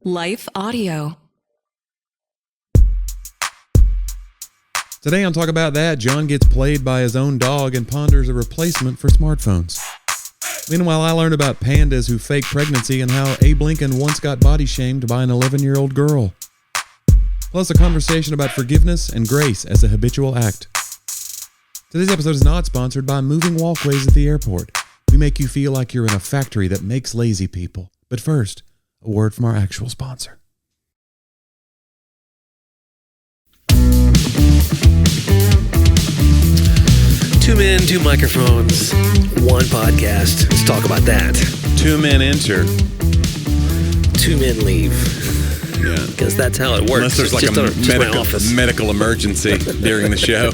Life Audio. Today on Talk About That, John gets played by his own dog and ponders a replacement for smartphones. Meanwhile, I learned about pandas who fake pregnancy and how Abe Lincoln once got body shamed by an 11-year-old girl. Plus a conversation about forgiveness and grace as a habitual act. Today's episode is not sponsored by Moving Walkways at the airport. We make you feel like you're in a factory that makes lazy people. But first, a word from our actual sponsor. Two men, two microphones, one podcast. Let's talk about that. Two men enter. Two men leave. Yeah. Because that's how it works. Unless there's like a medical emergency during the show.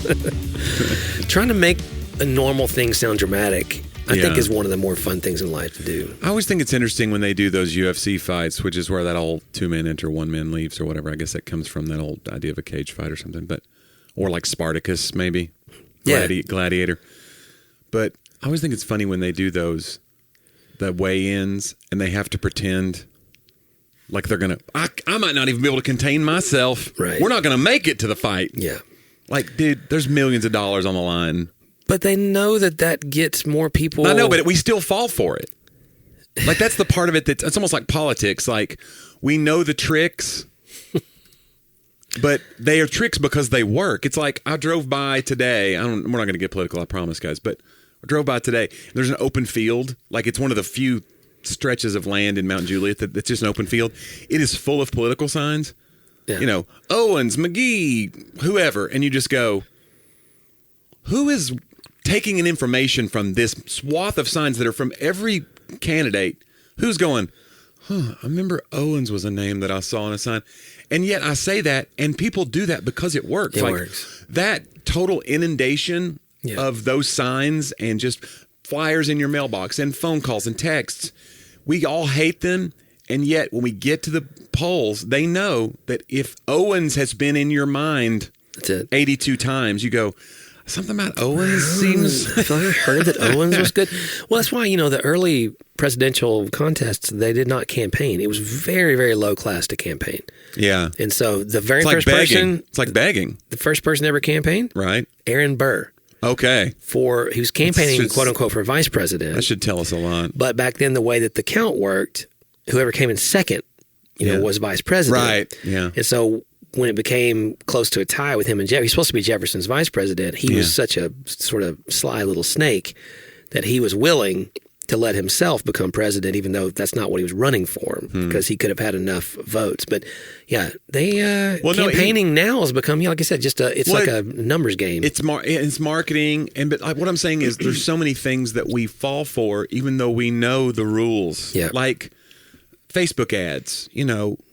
Trying to make a normal thing sound dramatic, I think, is one of the more fun things in life to do. I always think it's interesting when they do those UFC fights, which is where that old two men enter, one man leaves or whatever. I guess that comes from that old idea of a cage fight or something. Or like Spartacus, maybe. Gladiator. But I always think it's funny when they do those, the weigh-ins, and they have to pretend like they're going to, I might not even be able to contain myself. Right. We're not going to make it to the fight. Yeah. Like, dude, there's millions of dollars on the line. But they know that gets more people. I know, but we still fall for it. Like, that's the part of it it's almost like politics. Like, we know the tricks, but they are tricks because they work. It's like, I drove by today. We're not going to get political, I promise, guys, but I drove by today. There's an open field. Like, it's one of the few stretches of land in Mount Juliet that's just an open field. It is full of political signs. Yeah. You know, Owens, McGee, whoever. And you just go, who is taking an information from this swath of signs that are from every candidate? Who's going, I remember Owens was a name that I saw on a sign. And yet I say that, and people do that because it works. It works. That total inundation of those signs and just flyers in your mailbox and phone calls and texts, we all hate them. And yet when we get to the polls, they know that if Owens has been in your mind 82 times, you go, something about Owens seems... I feel like I heard that Owens was good. Well, that's why, the early presidential contests, they did not campaign. It was very, very low class to campaign. Yeah. And so the very first person... It's like begging. The first person to ever campaign? Right. Aaron Burr. Okay. He was campaigning, quote unquote, for vice president. That should tell us a lot. But back then, the way that the count worked, whoever came in second, was vice president. Right. Yeah. And so when it became close to a tie with him and Jeff, he's supposed to be Jefferson's vice president. He was such a sort of sly little snake that he was willing to let himself become president, even though that's not what he was running for, because he could have had enough votes. But yeah, campaigning now has become, like I said, just like a numbers game. It's marketing, but what I'm saying is there's so many things that we fall for, even though we know the rules. Yeah. Like Facebook ads.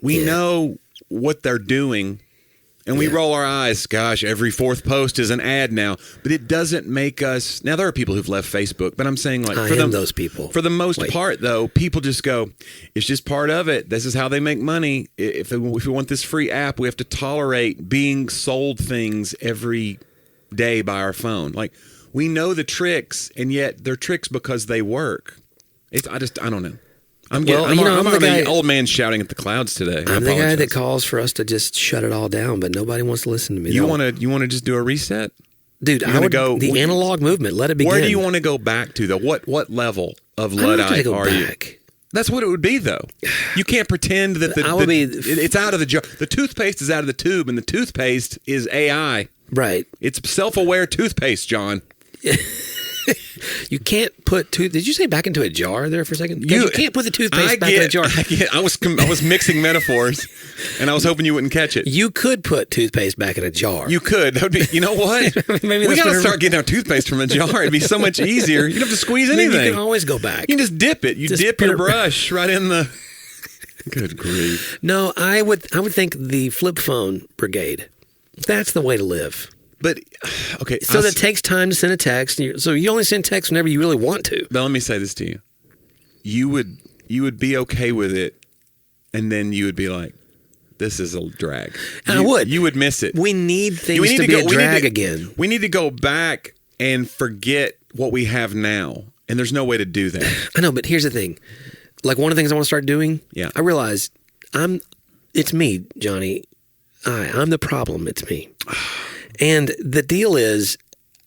We know what they're doing, and we roll our eyes. Gosh, every fourth post is an ad now, but it doesn't make us. Now there are people who've left Facebook, but I'm saying those people. For the most part, though, people just go, it's just part of it. This is how they make money. If we want this free app, we have to tolerate being sold things every day by our phone. Like, we know the tricks, and yet they're tricks because they work. I don't know. I'm the old man shouting at the clouds today. I'm the guy that calls for us to just shut it all down, but nobody wants to listen to me. You want to just do a reset? Dude, the analog movement, let it begin. Where do you want to go back to, though? What level of Luddite are you? That's what it would be, though. You can't pretend that it's out of the jar. The toothpaste is out of the tube, and the toothpaste is AI. Right. It's self-aware toothpaste, John. You can't put Did you say back into a jar there for a second? You can't put the toothpaste back in a jar. I was mixing metaphors, and I was hoping you wouldn't catch it. You could put toothpaste back in a jar. You could. That would be. You know what? Maybe we got to start getting our toothpaste from a jar. It'd be so much easier. You don't have to squeeze anything. You can always go back. You can just dip it. You dip your brush right in the. Good grief. No, I would think the flip phone brigade. That's the way to live. But, okay. So that takes time to send a text. So you only send text whenever you really want to. But let me say this to you. You would be okay with it, and then you would be like, this is a drag. And I would. You would miss it. We need things to be a drag again. We need to go back and forget what we have now. And there's no way to do that. I know, but here's the thing. Like, one of the things I want to start doing, I realize It's me, Johnny. I'm the problem. It's me. And the deal is,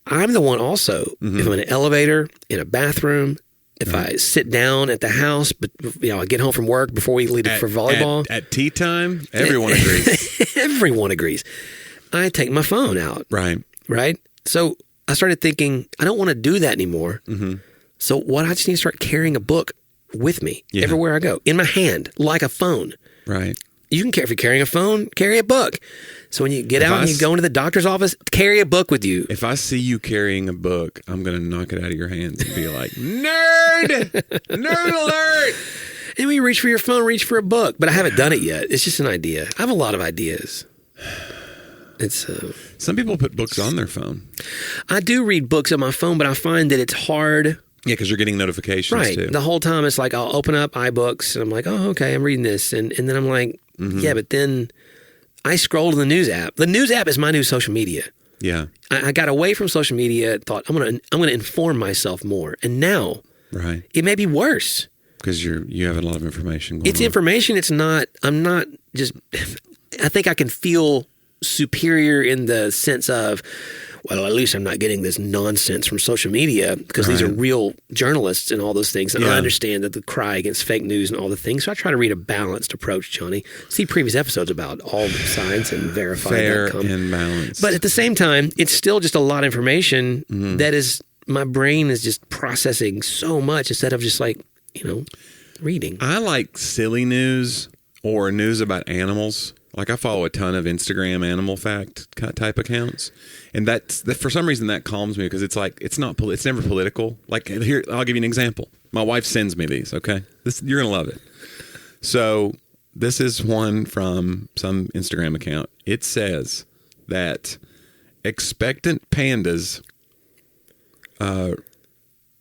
I'm the one also. If I'm in an elevator, in a bathroom, if I sit down at the house, but I get home from work before we leave for volleyball. At tea time, everyone agrees. Everyone agrees. I take my phone out. Right. So I started thinking, I don't want to do that anymore. So what? I just need to start carrying a book with me everywhere I go, in my hand, like a phone. Right. You can if you're carrying a phone, carry a book. So when you get out and you go into the doctor's office, carry a book with you. If I see you carrying a book, I'm going to knock it out of your hands and be like, nerd! Nerd alert! And when you reach for your phone, reach for a book. But I haven't done it yet. It's just an idea. I have a lot of ideas. Some people put books on their phone. I do read books on my phone, but I find that it's hard. Yeah, because you're getting notifications too. The whole time it's like I'll open up iBooks and I'm like, oh, okay, I'm reading this. And then I'm like, yeah, but then I scroll to the news app. The news app is my new social media. Yeah. I got away from social media, thought I'm gonna inform myself more. And now it may be worse. Because you have a lot of information going It's information. It's not, I'm not just, I think I can feel superior in the sense of, well, at least I'm not getting this nonsense from social media because these are real journalists and all those things. And I understand that the cry against fake news and all the things. So I try to read a balanced approach, Johnny. See previous episodes about all sides and verify. Fair and balanced. But at the same time, it's still just a lot of information that is, my brain is just processing so much instead of just like, reading. I like silly news or news about animals. Like I follow a ton of Instagram animal fact type accounts, and that for some reason that calms me because it's like it's never political. Like here, I'll give you an example. My wife sends me these. Okay, you're gonna love it. So this is one from some Instagram account. It says that expectant pandas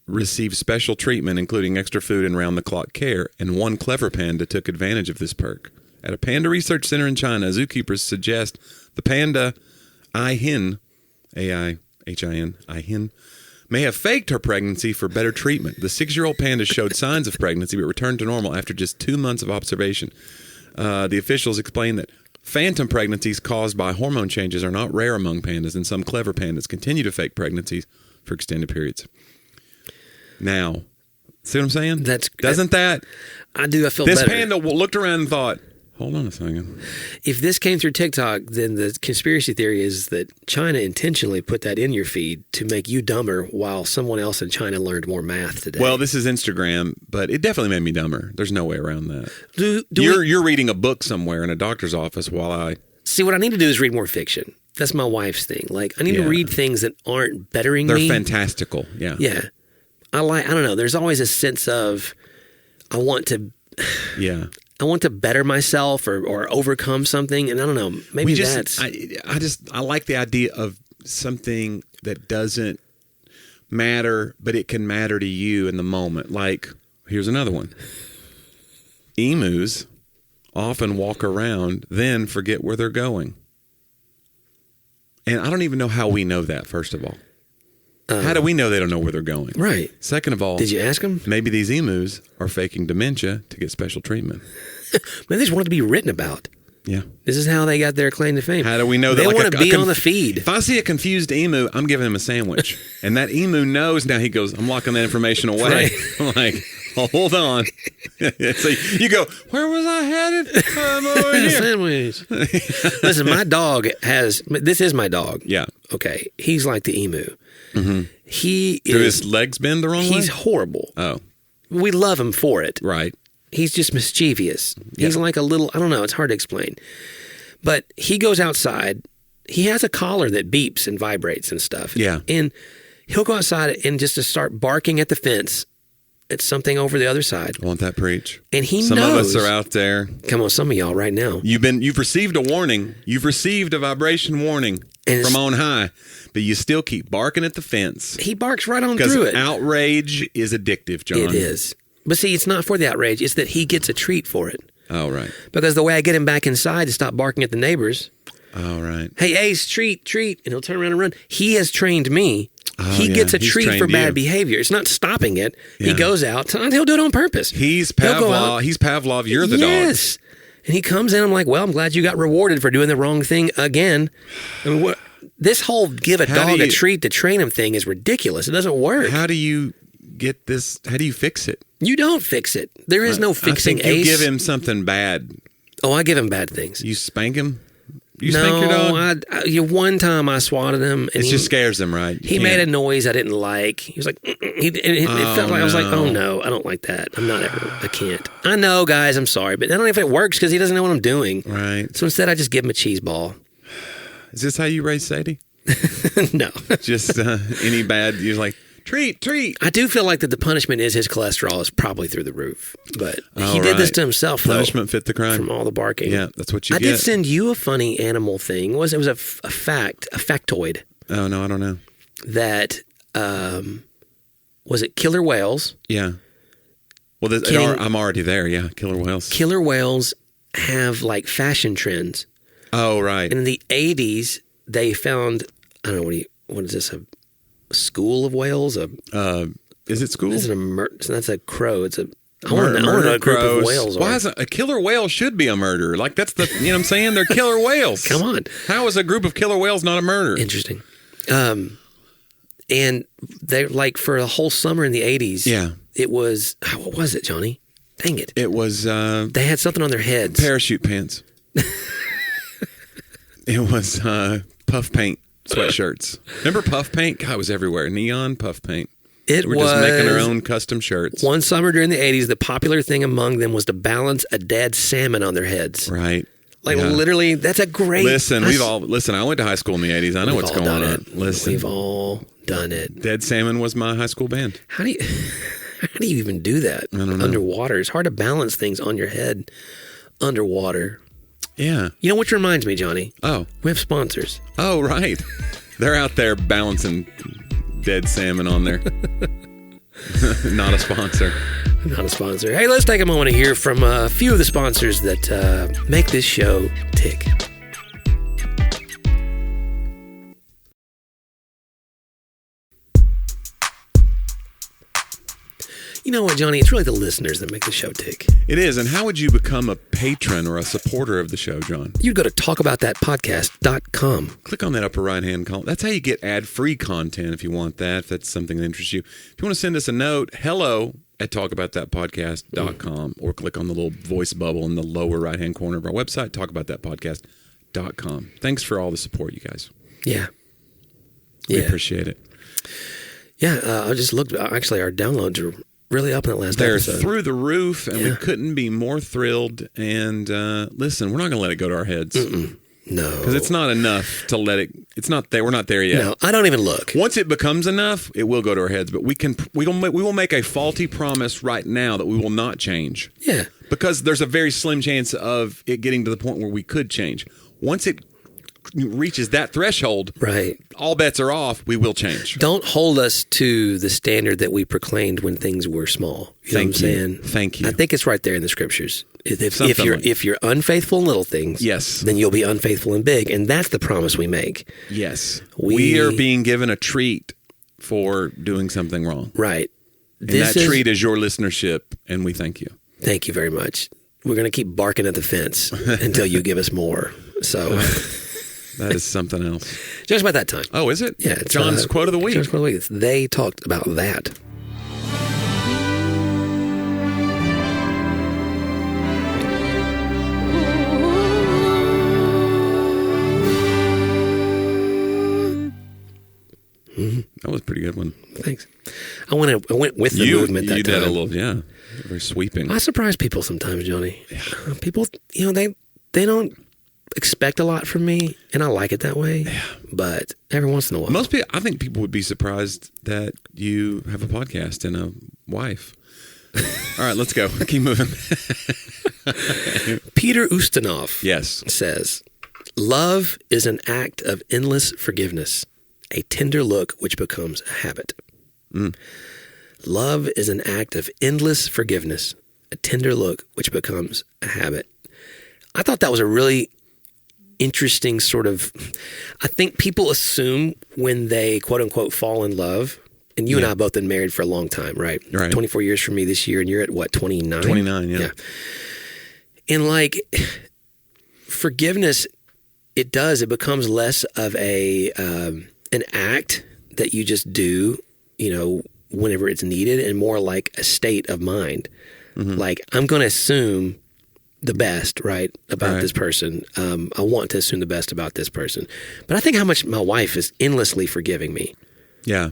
receive special treatment, including extra food and round-the-clock care, and one clever panda took advantage of this perk. At a panda research center in China, zookeepers suggest the panda Ai-hin, A-I-H-I-N, Ai-hin, may have faked her pregnancy for better treatment. The 6-year-old panda showed signs of pregnancy but returned to normal after just 2 months of observation. The officials explained that phantom pregnancies caused by hormone changes are not rare among pandas, and some clever pandas continue to fake pregnancies for extended periods. Now, see what I'm saying? Doesn't that? I do. I feel this better. Panda looked around and thought, hold on a second. If this came through TikTok, then the conspiracy theory is that China intentionally put that in your feed to make you dumber while someone else in China learned more math today. Well, this is Instagram, but it definitely made me dumber. There's no way around that. You're reading a book somewhere in a doctor's office while I... See, what I need to do is read more fiction. That's my wife's thing. Like, I need to read things that aren't bettering me. They're fantastical, yeah. Yeah. I don't know. There's always a sense of I want to better myself or overcome something, and I don't know. Maybe that's. I like the idea of something that doesn't matter, but it can matter to you in the moment. Like, here's another one. Emus often walk around, then forget where they're going, and I don't even know how we know that. First of all. How do we know they don't know where they're going? Right. Second of all, did you ask them? Maybe these emus are faking dementia to get special treatment. Maybe they just want to be written about. Yeah. This is how they got their claim to fame. How do we know that? They want to be on the feed. If I see a confused emu, I'm giving him a sandwich. And that emu knows now. He goes, I'm locking that information away. Right. I'm like, hold on. So you go, where was I headed? I'm over here. Sandwich. Listen, my dog this is my dog. Yeah. Okay. He's like the emu. Mm-hmm. Do his legs bend the wrong way? He's horrible. Oh. We love him for it. Right. He's just mischievous. He's like a little, I don't know, it's hard to explain. But he goes outside. He has a collar that beeps and vibrates and stuff. Yeah. And he'll go outside and just to start barking at the fence at something over the other side. I want that preach. And he knows. Some of us are out there. Come on, some of y'all right now. You've received a warning. You've received a vibration warning from on high, but you still keep barking at the fence. He barks right on through it. Because outrage is addictive, John. It is. But see, it's not for the outrage. It's that he gets a treat for it. Oh, right. Because the way I get him back inside to stop barking at the neighbors. Oh, right. Hey, Ace, treat. And he'll turn around and run. He has trained me. He gets a treat for bad behavior. It's not stopping it. Yeah. He goes out. He'll do it on purpose. He's Pavlov. You're the dog. Yes. And he comes in, I'm like, well, I'm glad you got rewarded for doing the wrong thing again. I mean, this whole give a dog a treat to train him thing is ridiculous. It doesn't work. How do you get this? How do you fix it? You don't fix it. There is no fixing I think you Ace. give him something bad. Oh, I give him bad things. You spank him? You spank your dog? One time I swatted him. And it just scares him, right? He made a noise I didn't like. He was like, it felt like I was like, oh no, I don't like that. I can't. I know, guys, I'm sorry, but I don't know if it works because he doesn't know what I'm doing. Right. So instead, I just give him a cheese ball. Is this how you raise Sadie? No. Just any bad, you're like, treat. I do feel like that the punishment is his cholesterol is probably through the roof. But he did this to himself, though. Punishment fit the crime. From all the barking. Yeah, that's what you I get. did send you a funny animal thing. It was a factoid. Oh, no, I don't know. That, was it killer whales? Yeah. Well, I'm already there, yeah, killer whales. Killer whales have, like, fashion trends. Oh, right. And in the 80s, they found, I don't know, what is this, a school of whales? Is it school? That's a crow. It's a murder group crows. of whales. Why isn't a killer whale should be a murder? Like that's the you know what I'm saying? They're killer whales. Come on. How is a group of killer whales not a murder? Interesting. And they like for a whole summer in the 80s. Yeah. It was what was it, Johnny? Dang it. It was they had something on their heads. Parachute pants. It was puff paint sweatshirts. Remember puff paint? God, it was everywhere. Neon puff paint. We're just making our own custom shirts. One summer during the 80s, the popular thing among them was to balance a dead salmon on their heads. Right. Like literally, that's a great... Listen, I went to high school in the 80s. I know what's going on. Listen. We've all done it. Dead salmon was my high school band. How do you even do that? I don't know. Underwater. It's hard to balance things on your head underwater. Yeah. You know which reminds me, Johnny? Oh. We have sponsors. Oh, right. They're out there balancing dead salmon on there. Not a sponsor. Not a sponsor. Hey, let's take a moment to hear from a few of the sponsors that make this show tick. You know what, Johnny? It's really the listeners that make the show tick. It is. And how would you become a patron or a supporter of the show, John? You'd go to talkaboutthatpodcast.com. Click on that upper right-hand column. That's how you get ad-free content if you want that, if that's something that interests you. If you want to send us a note, hello@talkaboutthatpodcast.com, or click on the little voice bubble in the lower right-hand corner of our website, talkaboutthatpodcast.com. Thanks for all the support, you guys. Yeah. We appreciate it. Yeah, I just looked. Actually, our downloads are really up in that last episode. They're through the roof, and we couldn't be more thrilled. And listen, we're not going to let it go to our heads. No. Because it's not enough to let it. It's not there. We're not there yet. No, I don't even look. Once it becomes enough, it will go to our heads. But we will make a faulty promise right now that we will not change. Yeah. Because there's a very slim chance of it getting to the point where we could change. Once it reaches that threshold, right, all bets are off. We will change. Don't hold us to the standard that we proclaimed when things were small. You know what I'm saying? Thank you. I think it's right there in the scriptures. If you're unfaithful in little things, yes, then you'll be unfaithful in big, and that's the promise we make. Yes, we are being given a treat for doing something wrong. Right. And that treat is your listenership, and we thank you. Thank you very much. We're going to keep barking at the fence until you give us more. So. That is something else. Just about that time. Oh, is it? Yeah. It's John's quote of the week. John's quote of the week. They talked about that. That was a pretty good one. Thanks. I went with the movement that you time. You did a little, yeah. Very sweeping. I surprise people sometimes, Johnny. Yeah. People, they don't expect a lot from me, and I like it that way. Yeah. But every once in a while, I think people would be surprised that you have a podcast and a wife. All right, let's go. Keep moving. Peter Ustinov says, "Love is an act of endless forgiveness, a tender look which becomes a habit." Love is an act of endless forgiveness, a tender look which becomes a habit. I thought that was a really interesting sort of, I think people assume when they quote unquote fall in love, and you and I both been married for a long time, right? 24 years for me this year, and you're at what, 29? 29, yeah. And like forgiveness, it becomes less of an act that you just do, whenever it's needed, and more like a state of mind. Like, I'm going to assume the best, right, about this person. I want to assume the best about this person. But I think how much my wife is endlessly forgiving me. Yeah.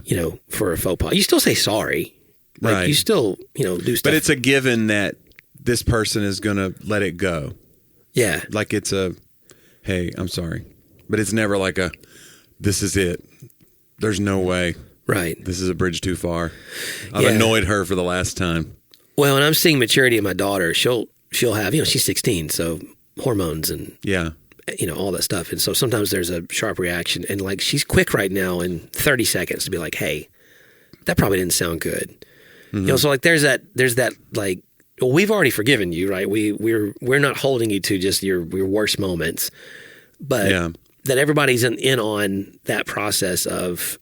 For a faux pas. You still say sorry. Like, right. You still, do stuff. But it's a given that this person is going to let it go. Yeah. Like it's hey, I'm sorry. But it's never like this is it. There's no way. Right. This is a bridge too far. I've annoyed her for the last time. Well, and I'm seeing maturity in my daughter. She'll have, she's 16, so hormones and all that stuff. And so sometimes there's a sharp reaction, and like she's quick right now in 30 seconds to be like, "Hey, that probably didn't sound good." So like there's that like, well, we've already forgiven you, right? We're not holding you to just your worst moments, but that everybody's in on that process of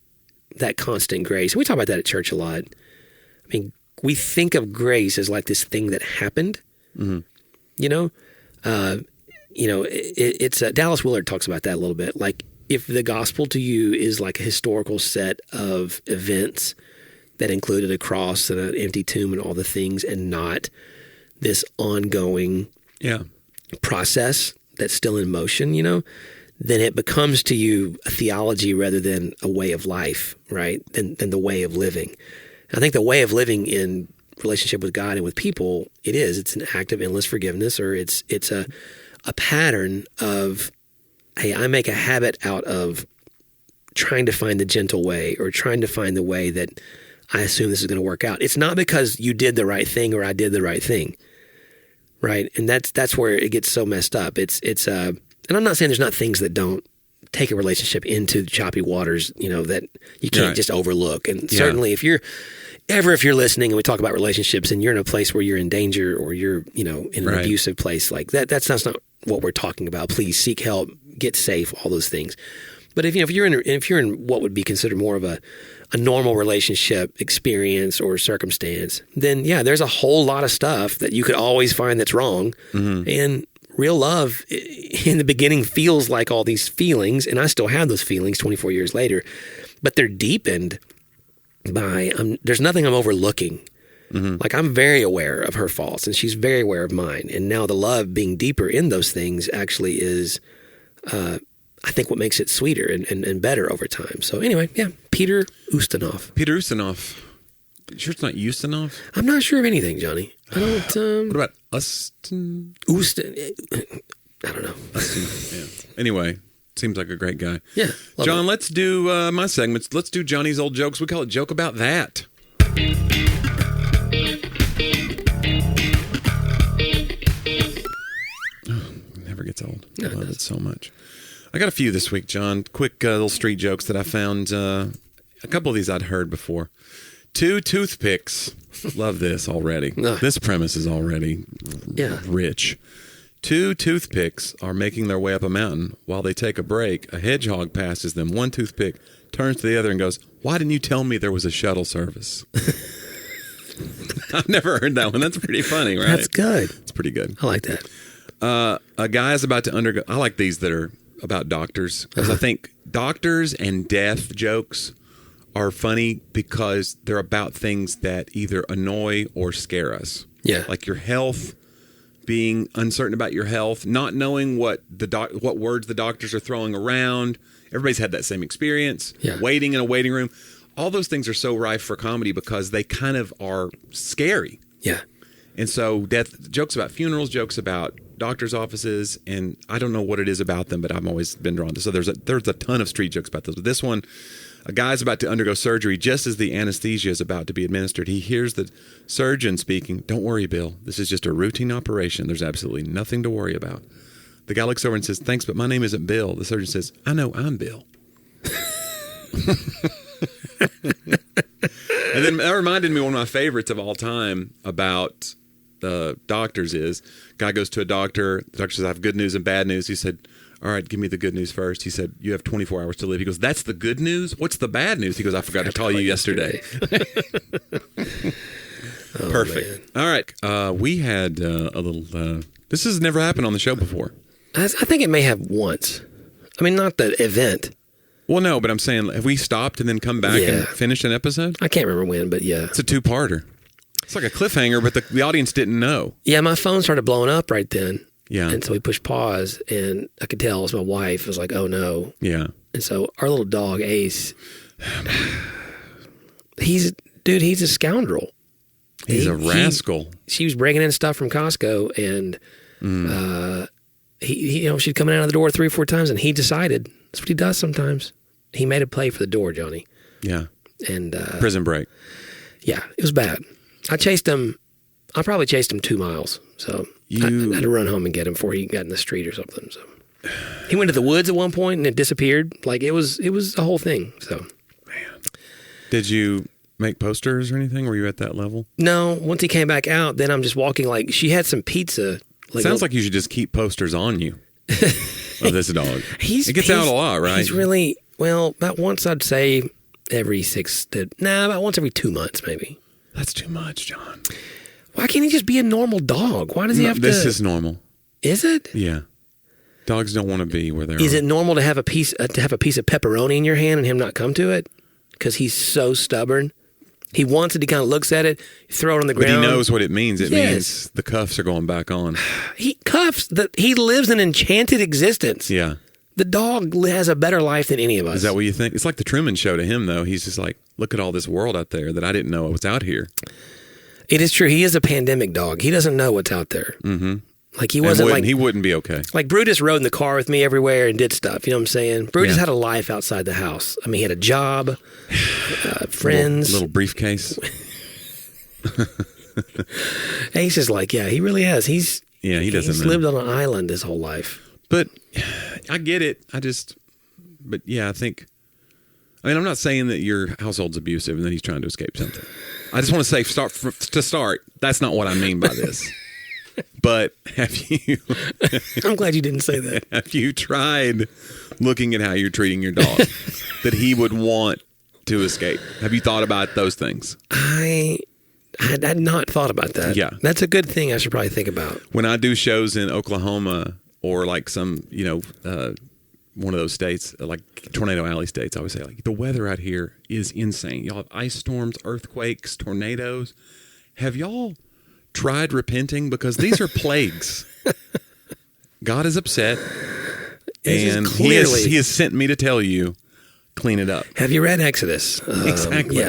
that constant grace. We talk about that at church a lot. I mean, we think of grace as like this thing that happened. It's Dallas Willard talks about that a little bit. Like, if the gospel to you is like a historical set of events that included a cross and an empty tomb and all the things, and not this ongoing process that's still in motion, then it becomes to you a theology rather than a way of life, right? Than the way of living. And I think the way of living in relationship with God and with people, it's an act of endless forgiveness, or it's a pattern of, hey, I make a habit out of trying to find the gentle way, or trying to find the way that I assume this is going to work out. It's not because you did the right thing or I did the right thing, right? And that's where it gets so messed up. And I'm not saying there's not things that don't take a relationship into choppy waters, that you can't just overlook. And certainly if you're listening and we talk about relationships and you're in a place where you're in danger, or you're, in an abusive place like that, that's not what we're talking about. Please seek help, get safe, all those things. But if you're in what would be considered more of a normal relationship experience or circumstance, then there's a whole lot of stuff that you could always find that's wrong. And real love in the beginning feels like all these feelings, and I still have those feelings 24 years later, but they're deepened by, there's nothing I'm overlooking. Like, I'm very aware of her faults, and she's very aware of mine. And now the love being deeper in those things actually is, I think, what makes it sweeter and better over time. So anyway, Peter Ustinov. You sure it's not Ustinov? I'm not sure of anything, Johnny. I don't. What about Ustin? I don't know. Ustin, Anyway, seems like a great guy. Yeah. John, let's do my segments. Let's do Johnny's old jokes. We call it Joke About That. Never gets old. I love it so much. I got a few this week, John. Quick little street jokes that I found. A couple of these I'd heard before. 2 toothpicks. Love this already. This premise is already rich. 2 toothpicks are making their way up a mountain. While they take a break, a hedgehog passes them. One toothpick turns to the other and goes, "Why didn't you tell me there was a shuttle service?" I've never heard that one. That's pretty funny, right? That's good. It's pretty good. I like that. A guy is about to undergo... I like these that are about doctors, because I think doctors and death jokes are funny because they're about things that either annoy or scare us. Yeah. Like your health, being uncertain about your health, not knowing what words the doctors are throwing around. Everybody's had that same experience. Yeah. Waiting in a waiting room. All those things are so rife for comedy because they kind of are scary. Yeah. And so death jokes about funerals, jokes about doctors' offices, and I don't know what it is about them, but I've always been drawn to. So there's a ton of street jokes about those. But this one, a guy's about to undergo surgery. Just as the anesthesia is about to be administered, he hears the surgeon speaking. "Don't worry, Bill. This is just a routine operation. There's absolutely nothing to worry about." The guy looks over and says, "Thanks, but my name isn't Bill." The surgeon says, "I know, I'm Bill." And then that reminded me of one of my favorites of all time about doctors is, guy goes to a doctor. The doctor says, "I have good news and bad news." He said, "All right, give me the good news first." He said, "You have 24 hours to live." He goes, "That's the good news? What's the bad news?" He goes, "I forgot to call you yesterday." Oh, Perfect. man. All right. We had a little... this has never happened on the show before. I think it may have once. I mean, not the event. Well, no, but I'm saying, have we stopped and then come back and finished an episode? I can't remember when, but yeah. It's a two-parter. It's like a cliffhanger, but the audience didn't know. Yeah, my phone started blowing up right then. Yeah. And so we pushed pause, and I could tell it was my wife. It was like, oh, no. Yeah. And so our little dog, Ace, he's a scoundrel. He's a rascal. She was bringing in stuff from Costco, and she'd come in and out of the door 3 or 4 times, and he decided, that's what he does sometimes. He made a play for the door, Johnny. Yeah. And Prison Break. Yeah, it was bad. I probably chased him 2 miles. So I had to run home and get him before he got in the street or something. So he went to the woods at one point and it disappeared. Like it was a whole thing. So, man, did you make posters or anything? Were you at that level? No. Once he came back out, then I'm just walking. Like she had some pizza. Sounds like you should just keep posters on you of this dog. It gets out a lot, right? He's really about once. I'd say about once every 2 months, maybe. That's too much, John. Why can't he just be a normal dog? Why does he have to? This is normal. Is it? Yeah. Dogs don't want to be where they're. Is it normal to have a piece of pepperoni in your hand and him not come to it? Because he's so stubborn. He wants it. He kind of looks at it, throw it on the ground. But he knows what it means. It means the cuffs are going back on. He lives an enchanted existence. Yeah. The dog has a better life than any of us. Is that what you think? It's like the Truman Show to him, though. He's just like, look at all this world out there that I didn't know was out here. It is true. He is a pandemic dog. He doesn't know what's out there. Mm-hmm. Like he wasn't he wouldn't be okay. Like Brutus rode in the car with me everywhere and did stuff. You know what I'm saying? Brutus had a life outside the house. I mean, he had a job, friends. Little briefcase. Ace is like, he really has. He doesn't know. Lived on an island his whole life. But I get it. I think, I'm not saying that your household's abusive and that he's trying to escape something. I just want to say, that's not what I mean by this. But have you... I'm glad you didn't say that. Have you tried looking at how you're treating your dog that he would want to escape? Have you thought about those things? I had not thought about that. Yeah. That's a good thing I should probably think about. When I do shows in Oklahoma or like some, one of those states, like Tornado Alley states, I always say, like, the weather out here is insane. Y'all have ice storms, earthquakes, tornadoes. Have y'all tried repenting? Because these are plagues. God is upset, and he has sent me to tell you, clean it up. Have you read Exodus? Exactly.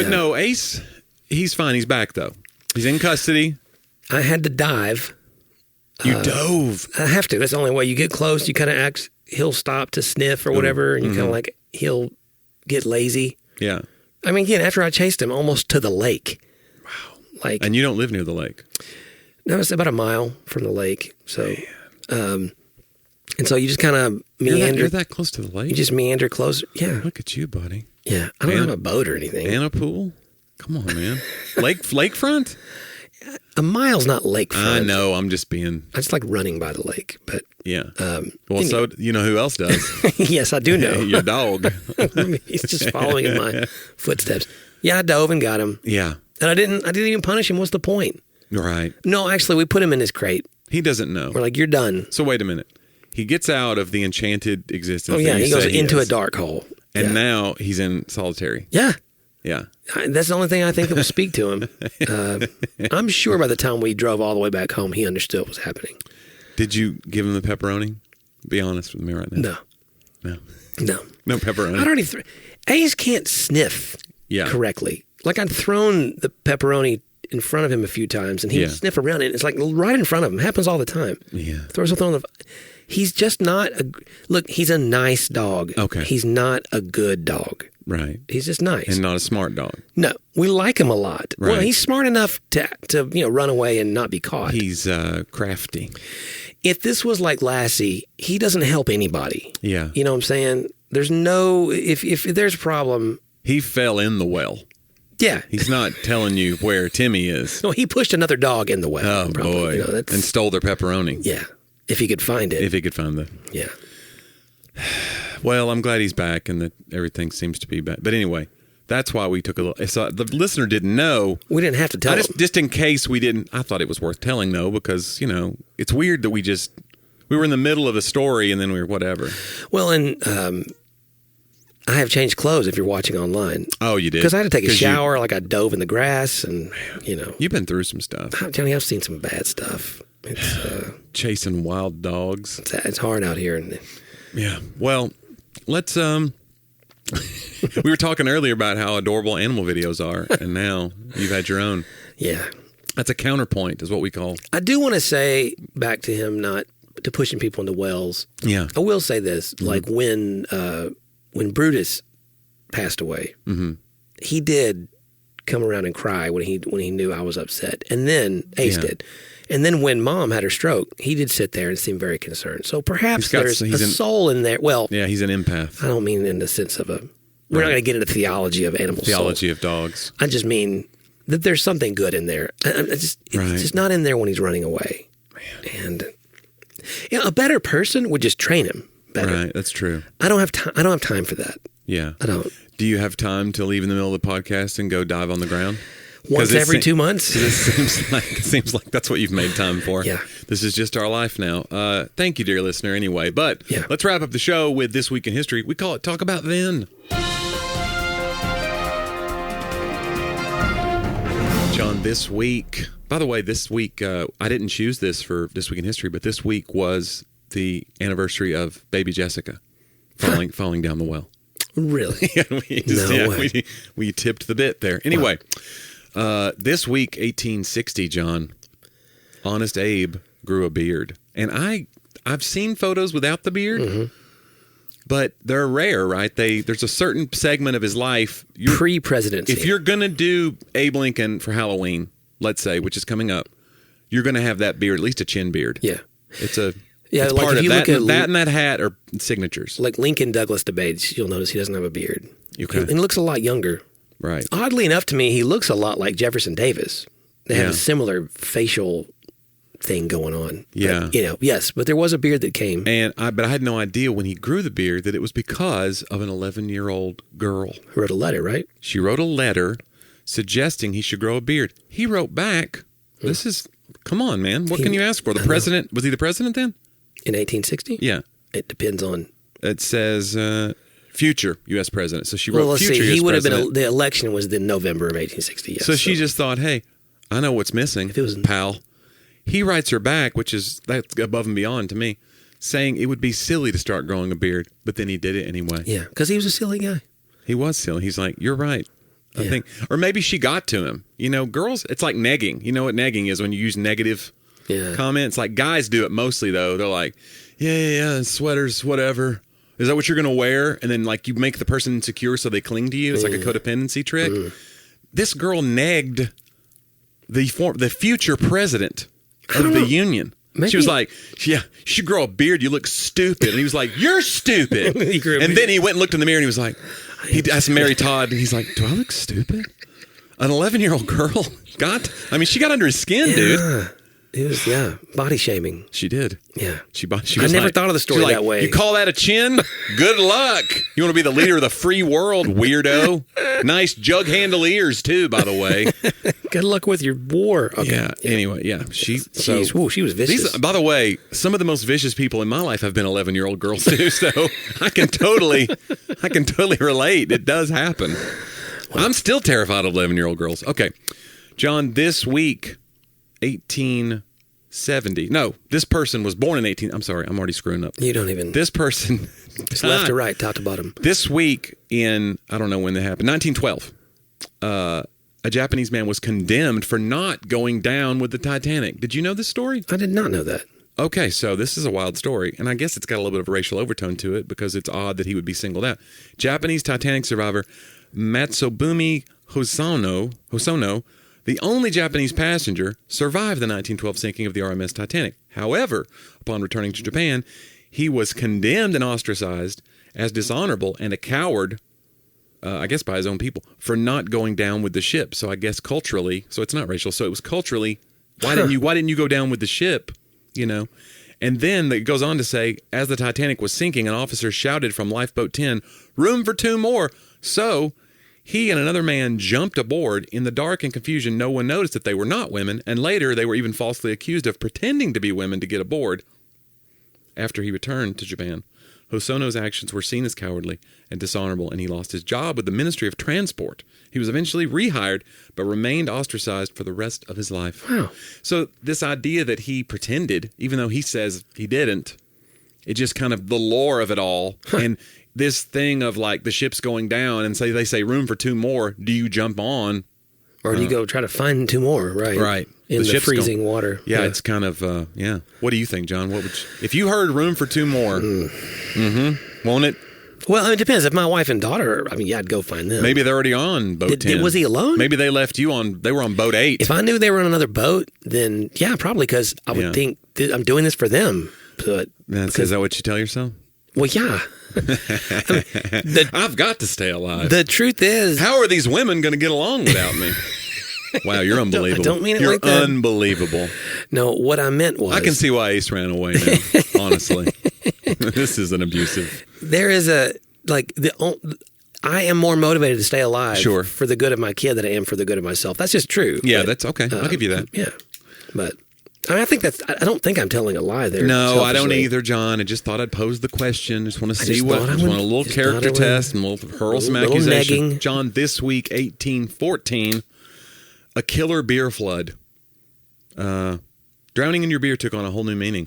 No, Ace, he's fine. He's back, though. He's in custody. I had to dive. You dove. I have to. That's the only way. You get close, you kind of act, he'll stop to sniff or whatever, and you kind of like, he'll get lazy. Yeah. I mean, again, after I chased him almost to the lake. And you don't live near the lake? No, it's about a mile from the lake. So, and so you just kind of meander. You're that close to the lake? You just meander closer. Yeah. Look at you, buddy. Yeah. I don't have a boat or anything. And a pool? Come on, man. Lakefront? A mile's not lakefront. I know. I'm just being... I just like running by the lake, but... Yeah. So you know who else does? Yes, I do know. Your dog. He's just following in my footsteps. Yeah, I dove and got him. Yeah. And I didn't even punish him. What's the point? Right. No, actually, we put him in his crate. He doesn't know. We're like, you're done. So wait a minute. He gets out of the enchanted existence. Oh, yeah. He goes into a dark hole. And now he's in solitary. Yeah. Yeah. That's the only thing I think that will speak to him. I'm sure by the time we drove all the way back home, he understood what was happening. Did you give him the pepperoni? Be honest with me right now. No. No pepperoni. I'd already Ace can't sniff correctly. Like I'd thrown the pepperoni in front of him a few times, and he'd sniff around it. It's like right in front of him. Happens all the time. Yeah. Throw something on the... He's just not look, he's a nice dog. Okay. He's not a good dog. Right. He's just nice. And not a smart dog. No. We like him a lot. Right. Well, he's smart enough to run away and not be caught. He's crafty. If this was like Lassie, he doesn't help anybody. Yeah. You know what I'm saying? There's no... If there's a problem... He fell in the well. Yeah. He's not telling you where Timmy is. No, he pushed another dog in the well. Oh, boy. And stole their pepperoni. Yeah. If he could find it. If he could find the... Yeah. Well, I'm glad he's back and that everything seems to be back. But anyway, That's why we took a little. So the listener didn't know. We didn't have to tell them. Just in case we didn't. I thought it was worth telling, though, because, it's weird that we were in the middle of a story and then we were whatever. Well, and I have changed clothes if you're watching online. Oh, you did? Because I had to take a shower, I dove in the grass and, You've been through some stuff. Johnny, I've seen some bad stuff. It's chasing wild dogs. It's hard out here. Yeah. Well, let's we were talking earlier about how adorable animal videos are, and now you've had your own. Yeah. That's a counterpoint, is what we call. I do want to say back to him, not to pushing people into wells. Yeah. I will say this, like when Brutus passed away, he did come around and cry when he knew I was upset, and then Ace did. And then when Mom had her stroke, he did sit there and seem very concerned. So perhaps there's a soul in there. Well, yeah, he's an empath. I don't mean in the sense of we're not going to get into theology of animal theology of dogs. I just mean that there's something good in there. It's just not in there when he's running away. Man. And a better person would just train him better. Right, that's true. I don't have time. I don't have time for that. Yeah, I don't. Do you have time to leave in the middle of the podcast and go dive on the ground? Once every 2 months? It seems like that's what you've made time for. Yeah. This is just our life now. Thank you, dear listener, anyway. But let's wrap up the show with This Week in History. We call it Talk About Then. John, this week, by the way, I didn't choose this for This Week in History, but this week was the anniversary of baby Jessica falling down the well. Really? No way. We tipped the bit there. Anyway, this week, 1860, John, Honest Abe grew a beard. And I've seen photos without the beard, but they're rare, right? There's a certain segment of his life. Pre-presidency. If you're going to do Abe Lincoln for Halloween, let's say, which is coming up, you're going to have that beard, at least a chin beard. Yeah. It's like part if of you that. look at That and that hat are signatures. Like Lincoln Douglas debates, you'll notice he doesn't have a beard. Okay. And he looks a lot younger. Right. Oddly enough to me, he looks a lot like Jefferson Davis. They have a similar facial thing going on. Yeah. But, yes, but there was a beard that came. But I had no idea when he grew the beard that it was because of an 11-year-old girl. Who wrote a letter, right? She wrote a letter suggesting he should grow a beard. He wrote back, come on, man. What can you ask for? The president, was he the president then? In 1860? Yeah. It depends on. It says future U.S. president. So she wrote future U.S. president. He would have been, the election was in November of 1860, yes. So she just thought, hey, I know what's missing, pal. He writes her back, that's above and beyond to me, saying it would be silly to start growing a beard, but then he did it anyway. Yeah, because he was a silly guy. He was silly. He's like, you're right. I think, or maybe she got to him. Girls, it's like negging. You know what negging is when you use negative comments? Like guys do it mostly though. They're like, yeah, sweaters, whatever. Is that what you're going to wear? And then like you make the person insecure so they cling to you. It's like a codependency trick. This girl negged the future president of the Union. Maybe. She was like, yeah, you should grow a beard. You look stupid. And he was like, you're stupid. And then he went and looked in the mirror and he was like, he asked Mary Todd, and he's like, do I look stupid? An 11-year-old girl she got under his skin, dude. It was, body shaming. She did. Yeah. She was I never thought of the story that way. You call that a chin? Good luck. You want to be the leader of the free world, weirdo. Nice jug handle ears, too, by the way. Good luck with your war. Okay. Yeah. Anyway, she was vicious. By the way, some of the most vicious people in my life have been 11-year-old girls, too, so I can totally relate. It does happen. Well, I'm still terrified of 11-year-old girls. Okay. John, this week, 1870. No, this person was born in I'm sorry, I'm already screwing up. You don't even. This person. It's left to right, top to bottom. This week in, I don't know when that happened, 1912, a Japanese man was condemned for not going down with the Titanic. Did you know this story? I did not know that. Okay, so this is a wild story, and I guess it's got a little bit of a racial overtone to it because it's odd that he would be singled out. Japanese Titanic survivor Matsubumi Hosono, the only Japanese passenger, survived the 1912 sinking of the RMS Titanic. However, upon returning to Japan, he was condemned and ostracized as dishonorable and a coward, I guess by his own people, for not going down with the ship. So I guess culturally, so it's not racial, so it was culturally, why didn't you go down with the ship, And then it goes on to say, as the Titanic was sinking, an officer shouted from Lifeboat 10, room for 2 more. So He and another man jumped aboard. In the dark and confusion, no one noticed that they were not women, and later they were even falsely accused of pretending to be women to get aboard. After he returned to Japan, Hosono's actions were seen as cowardly and dishonorable, and he lost his job with the Ministry of Transport. He was eventually rehired, but remained ostracized for the rest of his life. Wow. So this idea that he pretended, even though he says he didn't, it just kind of the lore of it all. And this thing of like the ship's going down and they say room for 2 more. Do you jump on? Or do you go try to find 2 more? Right. Right. In the freezing water. Yeah, it's kind of, yeah. What do you think, John? If you heard room for 2 more, won't it? Well, it depends. If my wife and daughter, I'd go find them. Maybe they're already on boat 10. Was he alone? Maybe they left you they were on boat 8. If I knew they were on another boat, then yeah, probably, because I would think I'm doing this for them. But is that what you tell yourself? Well, yeah. I've got to stay alive. The truth is, how are these women going to get along without me? Wow, you're unbelievable. I don't mean it you're like that. Unbelievable. No, what I meant was, I can see why Ace ran away now, honestly. This is an abusive. There is I am more motivated to stay alive for the good of my kid than I am for the good of myself. That's just true. Yeah, that's okay. I'll give you that. Yeah. But I think I don't think I'm telling a lie there. No, I don't either, John. I just thought I'd pose the question. Just want to see what. Just want a little character test, and we'll hurl some accusations. John, this week, 1814, a killer beer flood. Drowning in your beer took on a whole new meaning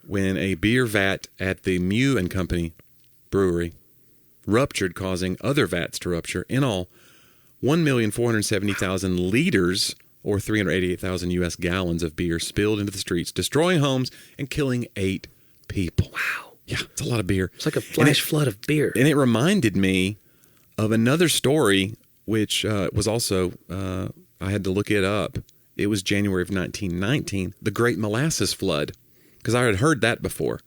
when a beer vat at the Mew and Company brewery ruptured, causing other vats to rupture. In all, 1,470,000 liters, or 388,000 U.S. gallons of beer spilled into the streets, destroying homes and killing 8 people. Wow. Yeah, it's a lot of beer. It's like a flash flood of beer. And it reminded me of another story, which was also, I had to look it up. It was January of 1919, the Great Molasses Flood, because I had heard that before.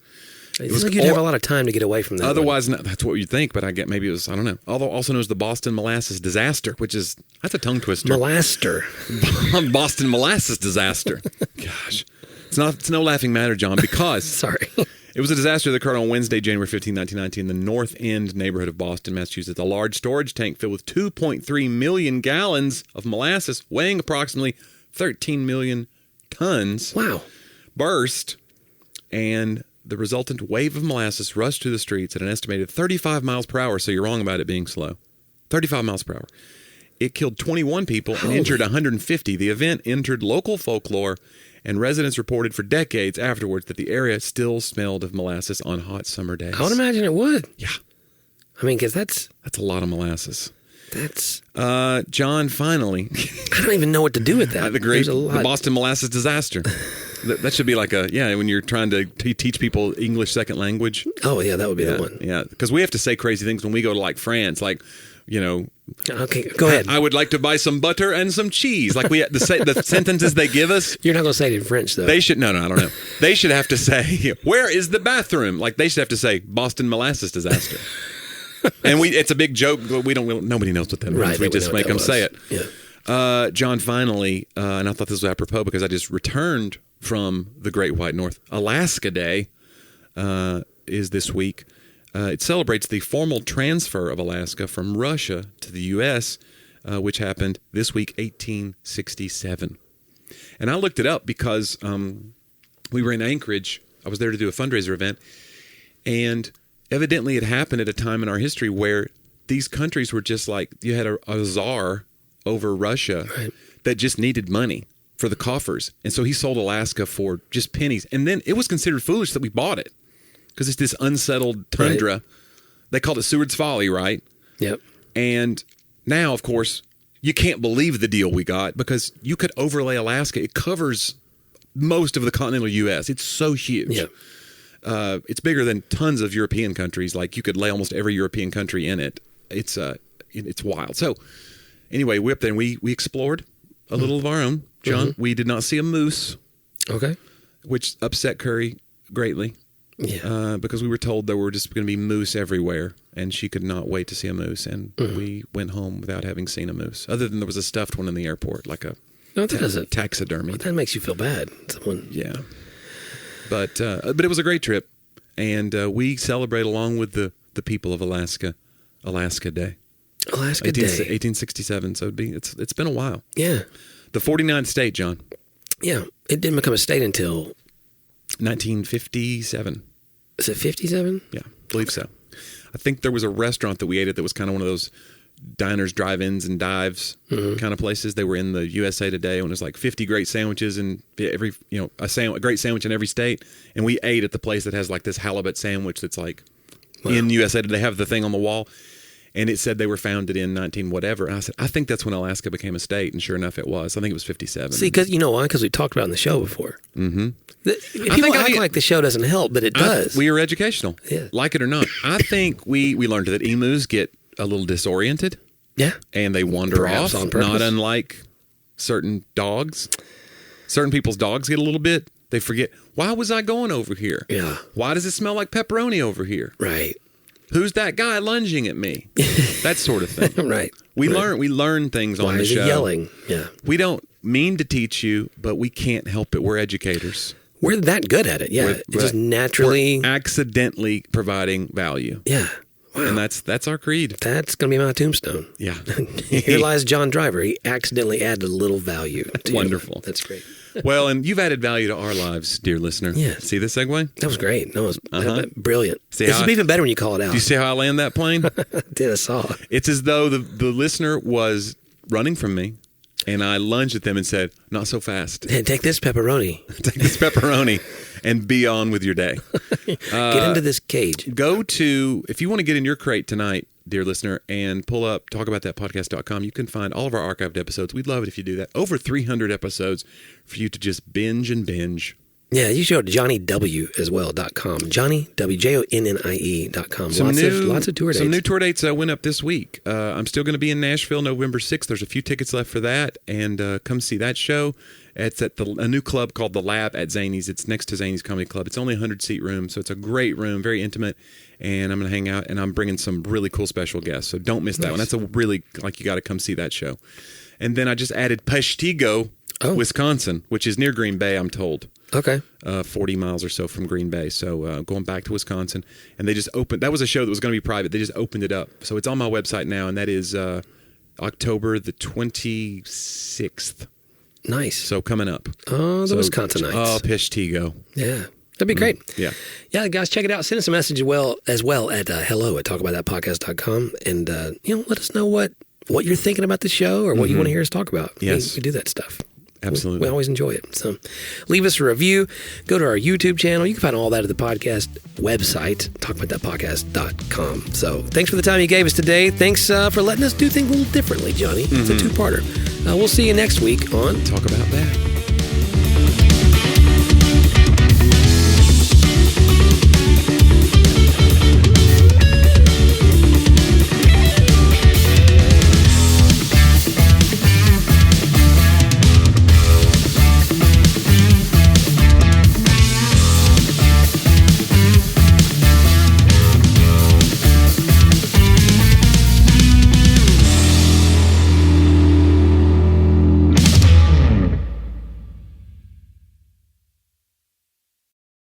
It was like you'd have a lot of time to get away from that. Otherwise, that's what you'd think, but maybe it was, I don't know. Although also known as the Boston Molasses Disaster, that's a tongue twister. Molaster. Boston Molasses Disaster. Gosh. It's no laughing matter, John, because Sorry. It was a disaster that occurred on Wednesday, January 15, 1919, in the North End neighborhood of Boston, Massachusetts. A large storage tank filled with 2.3 million gallons of molasses, weighing approximately 13 million tons, burst, and the resultant wave of molasses rushed through the streets at an estimated 35 miles per hour. So you're wrong about it being slow. 35 miles per hour. It killed 21 people and injured 150. The event entered local folklore, and residents reported for decades afterwards that the area still smelled of molasses on hot summer days. I would imagine it would. Yeah. I mean, because that's a lot of molasses. That's... John, finally. I don't even know what to do with that. The Boston Molasses Disaster. That should be like when you're trying to teach people English second language. Oh, yeah, that would be the one. Yeah, because we have to say crazy things when we go to like France, like, Okay, go ahead. I would like to buy some butter and some cheese. Like the sentences they give us. You're not going to say it in French, though. They should, no, I don't know. They should have to say, where is the bathroom? Like they should have to say, Boston Molasses Disaster. And it's a big joke. Nobody knows what that means. We just make them say it. Yeah. John, finally, and I thought this was apropos because I just returned from the Great White North. Alaska Day is this week. It celebrates the formal transfer of Alaska from Russia to the U.S., which happened this week, 1867. And I looked it up because we were in Anchorage. I was there to do a fundraiser event, and evidently it happened at a time in our history where these countries were just like, you had a czar over Russia that just needed money for the coffers. And so he sold Alaska for just pennies. And then it was considered foolish that we bought it because it's this unsettled tundra. Right. They called it Seward's Folly, right? Yep. And now, of course, you can't believe the deal we got because you could overlay Alaska. It covers most of the continental U.S. It's so huge. Yep. It's bigger than tons of European countries. Like you could lay almost every European country in it. It's wild. So anyway, we up there and we explored a little of our own. John, we did not see a moose. Okay. Which upset Curry greatly. Yeah. Because we were told there were just going to be moose everywhere, and she could not wait to see a moose. And we went home without having seen a moose, other than there was a stuffed one in the airport, like a taxidermy. That makes you feel bad. Yeah. But it was a great trip, and we celebrate along with the people of Alaska Day. Alaska Day. 1867. So it's been a while. Yeah. The 49th state, John. Yeah. It didn't become a state until 1957. Is it 57? Yeah, I believe so. I think there was a restaurant that we ate at that was kind of one of those diners, drive-ins, and dives kind of places. They were in the USA Today, and it was like 50 great sandwiches in every, a great sandwich in every state. And we ate at the place that has like this halibut sandwich that's like in USA Today. They have the thing on the wall, and it said they were founded in 19 whatever. And I said, I think that's when Alaska became a state, and sure enough, it was. I think it was 57. See, because you know why? Because we talked about it in the show before. Mm-hmm. People act like the show doesn't help, but it does. We are educational, yeah. Like it or not. I think we learned that emus get a little disoriented. Yeah. And they wander Perhaps off, on purpose. not unlike certain dogs. Certain people's dogs get a little bit, they forget, why was I going over here? Yeah. Why does it smell like pepperoni over here? Right. Who's that guy lunging at me? That sort of thing. Right. We learn things why on the is show. He yelling? Yeah. We don't mean to teach you, but we can't help it. We're educators. We're that good at it. Yeah. It's just naturally. We're accidentally providing value. Yeah. Wow. And that's our creed. That's going to be my tombstone. Yeah. Here lies John Driver. He accidentally added a little value. Wonderful. That's great. Well, and you've added value to our lives, dear listener. Yeah. See this segue? That was great. That was brilliant. See this is even better when you call it out. Do you see how I land that plane? I did. I saw. It's as though the listener was running from me, and I lunged at them and said, not so fast. Hey, take this pepperoni. Take this pepperoni and be on with your day. Get into this cage. If you want to get in your crate tonight, dear listener, and pull up talkaboutthatpodcast.com, you can find all of our archived episodes. We'd love it if you do that. Over 300 episodes for you to just binge and binge. Yeah, you should go to Jonnie W as well.com. Jonnie W, JONNIE.com. Lots of tour dates. Some new tour dates went up this week. I'm still going to be in Nashville November 6th. There's a few tickets left for that, and come see that show. It's at a new club called The Lab at Zany's. It's next to Zany's Comedy Club. It's only a 100-seat room, so it's a great room, very intimate, and I'm going to hang out, and I'm bringing some really cool special guests, so don't miss that one. That's a really, you got to come see that show. And then I just added Peshtigo, Wisconsin, which is near Green Bay, I'm told. Okay. 40 miles or so from Green Bay. So going back to Wisconsin. And they just opened, that was a show that was going to be private. They just opened it up. So it's on my website now, and that is October the 26th. Nice. So coming up. Oh, the Wisconsinites. Oh, Peshtigo. Yeah. That'd be great. Yeah. Yeah, guys, check it out. Send us a message as well at hello@talkaboutthatpodcast.com. And, let us know what you're thinking about the show or what you want to hear us talk about. Yes. We do that stuff. Absolutely. We always enjoy it. So leave us a review. Go to our YouTube channel. You can find all that at the podcast website, talkaboutthatpodcast.com. So thanks for the time you gave us today. Thanks for letting us do things a little differently, Johnny. It's a two-parter. We'll see you next week on Talk About That.